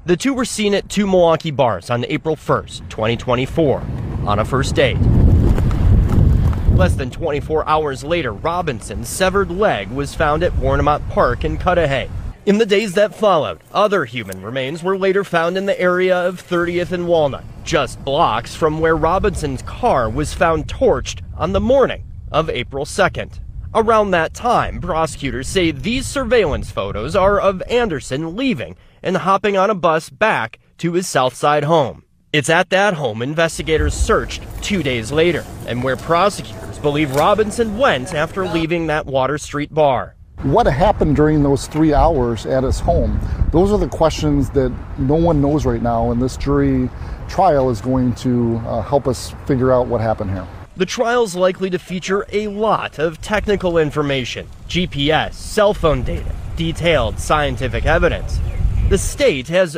The two were seen at two Milwaukee bars on April 1st, 2024, on a first date. Less than 24 hours later, Robinson's severed leg was found at Warnemont Park in Cudahy. In the days that followed, other human remains were later found in the area of 30th and Walnut, just blocks from where Robinson's car was found torched on the morning of April 2nd. Around that time, prosecutors say these surveillance photos are of Anderson leaving and hopping on a bus back to his Southside home. It's at that home investigators searched 2 days later, and where prosecutors believe Robinson went after leaving that Water Street bar. What happened during those 3 hours at his home? Those are the questions that no one knows right now, and this jury trial is going to help us figure out what happened here. The trial's likely to feature a lot of technical information, GPS, cell phone data, detailed scientific evidence. The state has